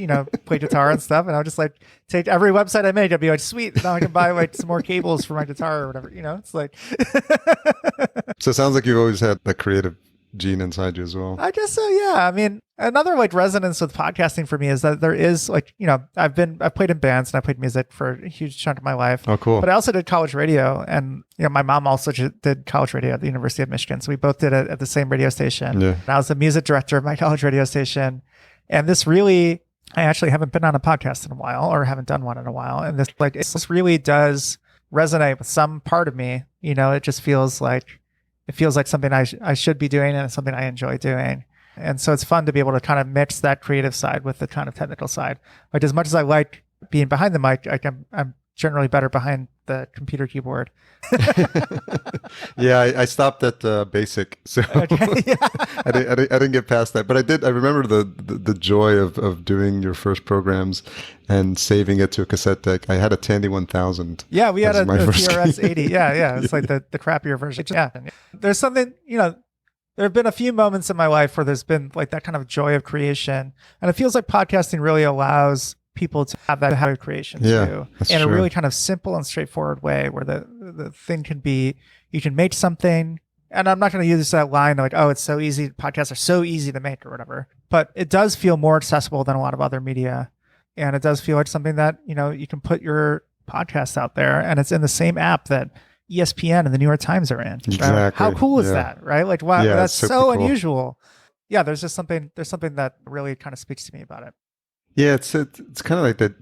play guitar and stuff. And I would just like take every website I made. I'd be like, sweet, now I can buy like some more cables for my guitar or whatever, it's like. So it sounds like you've always had the creative gene inside you as well. I guess so. Yeah. I mean, another like resonance with podcasting for me is that there is like, I've played in bands and I played music for a huge chunk of my life. Oh, cool. But I also did college radio, and, my mom also did college radio at the University of Michigan. So we both did it at the same radio station. Yeah. And I was the music director of my college radio station. And this really, I actually haven't been on a podcast in a while, or haven't done one in a while. And this really does resonate with some part of me. It just feels like something I should be doing, and it's something I enjoy doing. And so it's fun to be able to kind of mix that creative side with the kind of technical side. Like, as much as I like being behind the mic, I'm generally better behind the computer keyboard. Yeah, I stopped at basic, so Okay, yeah. I didn't get past that. But I remember the joy of doing your first programs and saving it to a cassette deck. I had a Tandy 1000. Yeah, we had as a my first TRS key. 80. Yeah. It's like the crappier version. Yeah. There's something, there have been a few moments in my life where there's been like that kind of joy of creation. And it feels like podcasting really allows people to have that habit of creation too. In a really kind of simple and straightforward way where the thing can be, you can make something. And I'm not going to use that line like, oh, it's so easy. Podcasts are so easy to make or whatever. But it does feel more accessible than a lot of other media. And it does feel like something that, you can put your podcast out there and it's in the same app that ESPN and the New York Times are in. Exactly. Right? How cool is that? Right? Like, wow, Yeah, that's super so cool. unusual. Yeah, there's something that really kind of speaks to me about it. Yeah, it's kind of like that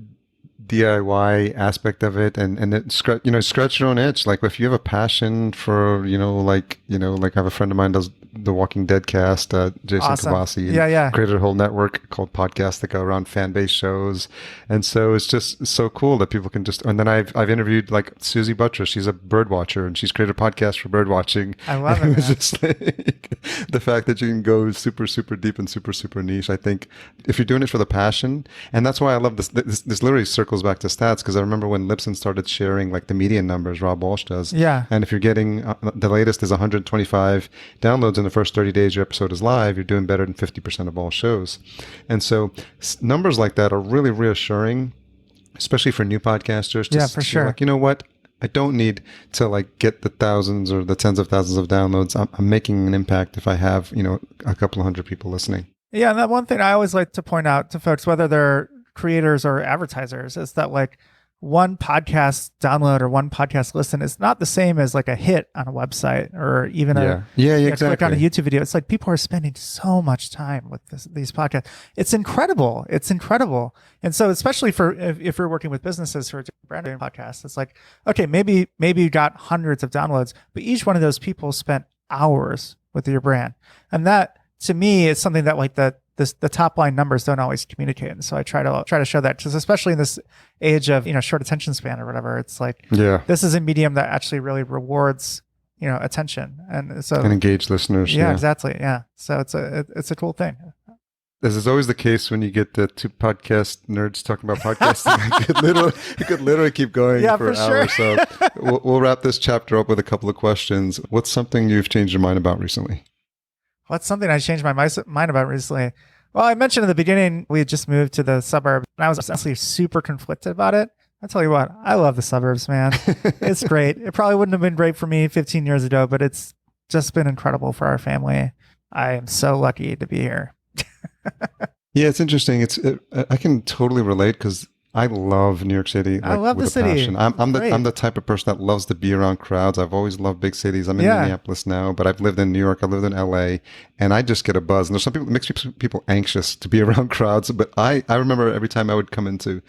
DIY aspect of it, and it scratch your own itch. Like if you have a passion for like I have a friend of mine does the Walking Dead cast, Jason Awesome. Kavasi, Yeah. created a whole network called Podcasts that go around fan based shows, and so it's just so cool that people can just. And then I've interviewed like Susie Buttress. She's a bird watcher, and she's created a podcast for bird watching. I love it. It was Man. just like the fact that you can go super super deep and super super niche. I think if you're doing it for the passion, and that's why I love this. This literally circles back to stats because I remember when Libsyn started sharing like the median numbers, Rob Walsh does. Yeah. And if you're getting the latest is 125 downloads in the first 30 days your episode is live, you're doing better than 50% of all shows. And so numbers like that are really reassuring, especially for new podcasters. Yeah, for sure. Like, you know what? I don't need to like get the thousands or the tens of thousands of downloads. I'm making an impact if I have, a couple of hundred people listening. Yeah, and that one thing I always like to point out to folks, whether they're creators or advertisers, is that like one podcast download or one podcast listen is not the same as like a hit on a website or even a click on a YouTube video. It's like people are spending so much time with these podcasts. It's incredible. And so especially for if you're working with businesses who are branding podcasts, it's like, okay, maybe you got hundreds of downloads, but each one of those people spent hours with your brand. And that to me is something that like the top line numbers don't always communicate. And so I try to show that, because especially in this age of, short attention span or whatever, it's like, this is a medium that actually really rewards, attention. And so and engage listeners. Yeah, exactly. Yeah. So it's a cool thing. This is always the case when you get the two podcast nerds talking about podcasting. you could literally keep going for hours. Sure. So we'll wrap this chapter up with a couple of questions. What's something you've changed your mind about recently? What's something I changed my mind about recently? Well, I mentioned at the beginning, we had just moved to the suburbs, and I was honestly super conflicted about it. I tell you what, I love the suburbs, man. It's great. It probably wouldn't have been great for me 15 years ago, but it's just been incredible for our family. I am so lucky to be here. Yeah, it's interesting. I can totally relate because I love New York City. I love the city. Passion. I'm the type of person that loves to be around crowds. I've always loved big cities. I'm in Minneapolis now, but I've lived in New York. I lived in LA, and I just get a buzz. And there's some people, it makes people anxious to be around crowds. But I remember every time I would come into,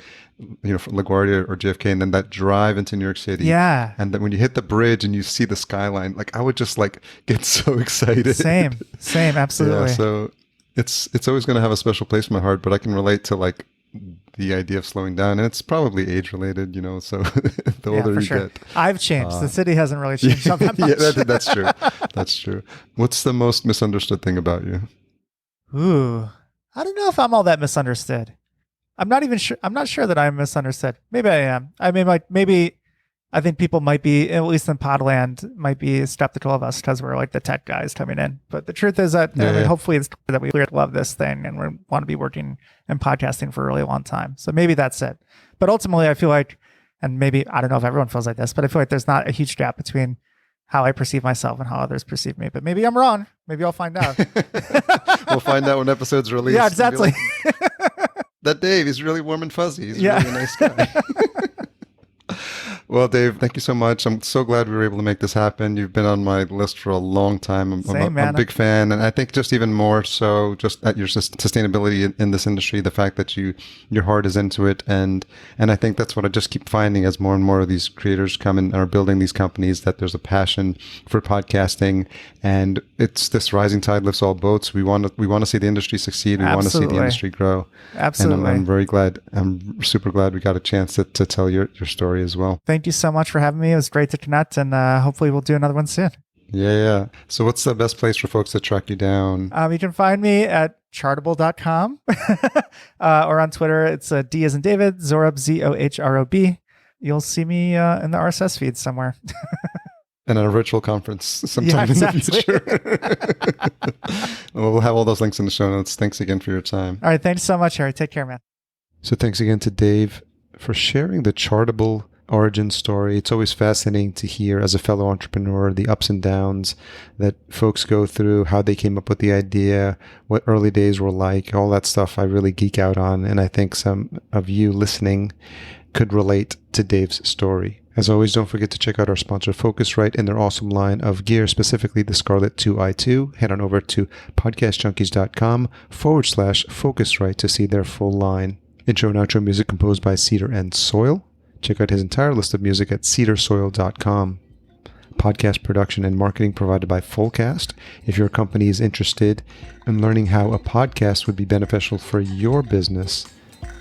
LaGuardia or JFK, and then that drive into New York City. Yeah. And then when you hit the bridge and you see the skyline, like I would just like get so excited. Same, absolutely. Yeah, so it's always going to have a special place in my heart. But I can relate to like the idea of slowing down, and it's probably age related, so the older you get. I've changed. The city hasn't really changed all that much. Yeah, that's true. That's true. What's the most misunderstood thing about you? Ooh, I don't know if I'm all that misunderstood. I'm not even sure. I'm not sure that I'm misunderstood. Maybe I am. I mean, maybe I think people might be, at least in Podland, might be skeptical of us because we're like the tech guys coming in. But the truth is that hopefully it's clear that we love this thing and we want to be working and podcasting for a really long time. So maybe that's it. But ultimately, I feel like, and maybe, I don't know if everyone feels like this, but I feel like there's not a huge gap between how I perceive myself and how others perceive me. But maybe I'm wrong. Maybe I'll find out. We'll find out when episode's released. Yeah, exactly. That Dave, he's really warm and fuzzy. He's really a nice guy. Well, Dave, thank you so much. I'm so glad we were able to make this happen. You've been on my list for a long time. I'm a big fan. And I think just even more so just at your sustainability in this industry, the fact that your heart is into it. And I think that's what I just keep finding as more and more of these creators come and are building these companies, that there's a passion for podcasting. And it's this rising tide lifts all boats. We want to see the industry succeed. We want to see the industry grow. Absolutely. And I'm very glad. I'm super glad we got a chance to tell your story as well. Thank you so much for having me. It was great to connect, and hopefully we'll do another one soon. Yeah. So what's the best place for folks to track you down? You can find me at chartable.com or on Twitter. It's D as in David, Zohrob, Zohrob. You'll see me in the RSS feed somewhere. And at a virtual conference sometime in the future. We'll have all those links in the show notes. Thanks again for your time. All right. Thanks so much, Harry. Take care, man. So thanks again to Dave for sharing the Chartable origin story. It's always fascinating to hear, as a fellow entrepreneur, the ups and downs that folks go through, how they came up with the idea, what early days were like, all that stuff I really geek out on. And I think some of you listening could relate to Dave's story. As always, don't forget to check out our sponsor, Focusrite, and their awesome line of gear, specifically the Scarlett 2i2. Head on over to podcastjunkies.com/Focusrite to see their full line. Intro and outro music composed by Cedar and Soil. Check out his entire list of music at cedarsoil.com. Podcast production and marketing provided by Fullcast. If your company is interested in learning how a podcast would be beneficial for your business,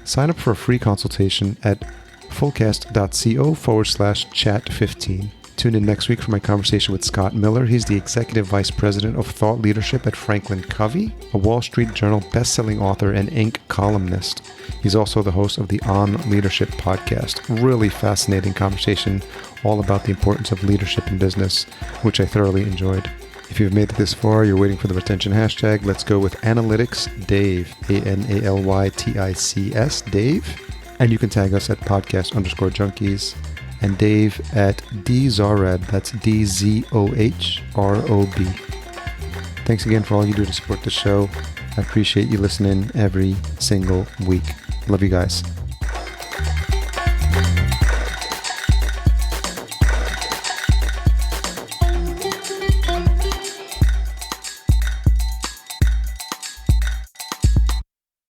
sign up for a free consultation at fullcast.co/chat15. Tune in next week for my conversation with Scott Miller. He's the Executive Vice President of Thought Leadership at Franklin Covey, a Wall Street Journal best-selling author and Inc. columnist. He's also the host of the On Leadership podcast. Really fascinating conversation all about the importance of leadership in business, which I thoroughly enjoyed. If you've made it this far, you're waiting for the retention hashtag. Let's go with Analytics Dave, ANALYTICS Dave. And you can tag us at podcast_junkies. And Dave at Zohrob, that's DZOHROB. Thanks again for all you do to support the show. I appreciate you listening every single week. Love you guys.